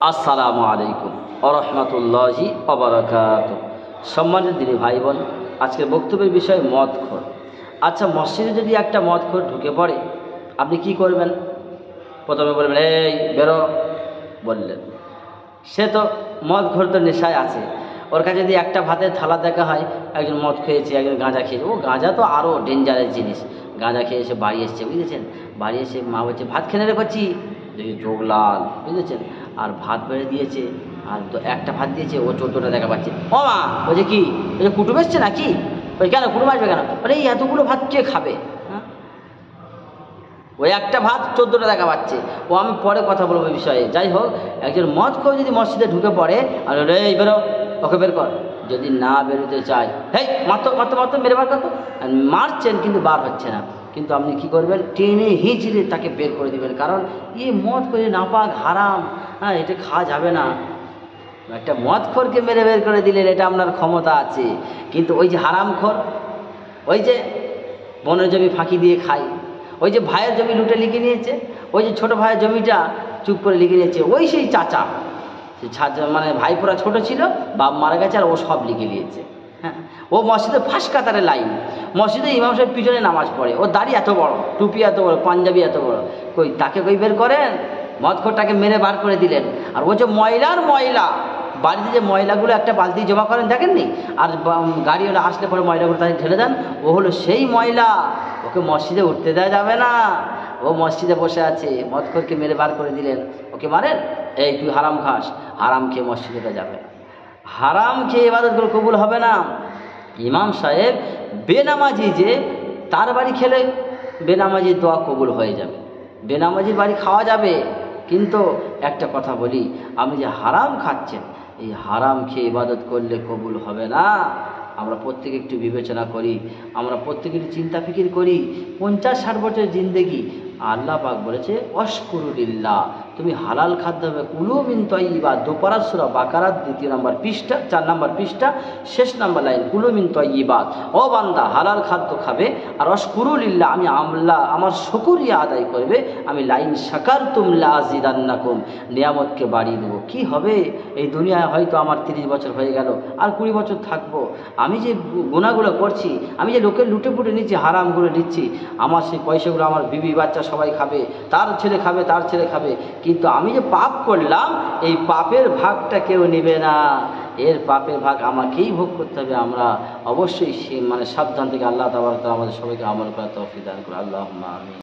আসসালামু আলাইকুম ওরহমতুল্লাহি ওবারাকাতুহু। সম্মানিত দিনী ভাই বোন, আজকের বক্তব্যের বিষয় মদখোর। আচ্ছা, মসজিদে যদি একটা মদখোর ঢুকে পড়ে, আপনি কি করবেন? প্রথমে বলবেন এই বেরো, বললেন। সে তো মদখোর, তো নেশায় আছে। ওর কাছে যদি একটা ভাতের থালা দেখা হয়, একজন মদ খেয়েছে, একজন গাঁজা খেয়েছে, ও গাঁজা তো আরও ডেঞ্জারাস জিনিস। গাঁজা খেয়ে এসে বাড়ি এসছে, বুঝেছেন? বাড়ি এসে মা বলছে ভাত খেয়ে রে করছি, দেখি চোখ লাল, বুঝেছেন? আর ভাত বেড়ে দিয়েছে, আর তো একটা ভাত দিয়েছে, ও 14টা দেখা পাচ্ছে। ও মা বলছে কি, বলছে কুটুম এসছে নাকি? বলছে কেন কুটুম আসবে কেন? বলে এই এতগুলো ভাত কে খাবে? হ্যাঁ, ওই একটা ভাত 14টা দেখা পাচ্ছে। ও আমি পরে কথা বলবো এই বিষয়ে। যাই হোক, একজন মদ খেয়ে যদি মসজিদে ঢুকে পড়ে, আর এই বেরো, ওকে বের কর। যদি না বেরোতে চায়, হেই মারতো মারতো মারতো, মেরে বার করতো। মারছেন কিন্তু বার হচ্ছে না, কিন্তু আপনি কি করবেন? টেনে হিঁচড়ে তাকে বের করে দিবেন। কারণ মদ করে নাপাক, হারাম, হ্যাঁ, এটা খাওয়া যাবে না। একটা মদখোরকে মেরে বের করে দিলেন, এটা আপনার ক্ষমতা আছে। কিন্তু ওই যে হারামখোর, ওই যে বনের জমি ফাঁকি দিয়ে খায়, ওই যে ভাইয়ের জমি লুটে লিখে নিয়েছে, ওই যে ছোট ভাইয়ের জমিটা চুপ করে লিখে নিয়েছে, ওই সেই চাচা, মানে ভাইপোরা ছোট ছিল, বাপ মারা গেছে, আর ও সব লিখে নিয়েছে। হ্যাঁ, ও মসজিদে ফাঁস কাতারে লাইন, মসজিদে ইমাম সাহেব পিছনে নামাজ পড়ে, ওর দাড়ি এত বড়, টুপি এত বড়, পাঞ্জাবি এত বড়, কই তাকে কই বের করেন? মদখোরটাকে মেরে বার করে দিলেন। আর ও যে ময়লার ময়লা, বাড়িতে যে ময়লাগুলো একটা বালতি জমা করেন দেখেননি, আর গাড়িওয়ালা আসলে পরে ময়লাগুলো তাকে ঢেলে দেন, ও হলো সেই ময়লা। ওকে মসজিদে উঠতে দেওয়া যাবে না। ও মসজিদে বসে আছে, মদখোরকে মেরে বার করে দিলেন, ওকে মারেন, এই তুই হারাম খাস, হারাম খেয়ে মসজিদে যাবে, হারাম খেয়ে ইবাদতগুলো কবুল হবে না। ইমাম সাহেব বেনামাজি, যে তার বাড়ি খেলে বেনামাজির দোয়া কবুল হয়ে যাবে, বেনামাজির বাড়ি খাওয়া যাবে। কিন্তু একটা কথা বলি, আপনি যে হারাম খাচ্ছেন, এই হারাম খেয়ে ইবাদত করলে কবুল হবে না। আমরা প্রত্যেকে একটু বিবেচনা করি, আমরা প্রত্যেকে একটু চিন্তা ফিকির করি। 50-60 বছরের জিন্দেগি, আল্লাহ পাক বলেছে ওয়াশকুরুলিল্লাহ, তুমি হালাল খাদ্য হবে, কুলু মিন তয়্যিবাত। দোপারা সূরা বাকারার 2 নম্বর পৃষ্ঠা, 4 নম্বর পৃষ্ঠা, শেষ নম্বর লাইন, কুলু মিন তয়্যিবাত। ও বান্দা, হালাল খাদ্য খাবে, আর ওয়াশকুরুলিল্লাহ, আমি আল্লাহ আমার শুকরিয়া আদায় করবে, আমি লাইন শাকারতুম লাযিদান্নাকুম, নিয়ামতকে বাড়িয়ে দেবো। কি হবে? এই দুনিয়ায় হয়তো আমার 30 বছর হয়ে গেল, আর 20 বছর থাকবো, আমি যে গুনাহগুলো করছি, আমি যে লোকের লুটে পুটে নিচ্ছি, হারামগুলো নিচ্ছি, আমার সেই পয়সাগুলো আমার বিবি বাচ্চা সবাই খাবে, তার ছেলে খাবে, তার ছেলে খাবে, কিন্তু আমি যে পাপ করলাম, এই পাপের ভাগটা কেউ নেবে না, এর পাপের ভাগ আমাকেই ভোগ করতে হবে। আমরা অবশ্যই সে সাবধান থেকে আল্লাহ তাবারক ওয়া তাআলা আমাদের সবাইকে আমল করার তৌফিক দান করুন। আল্লাহুম্মা আমিন।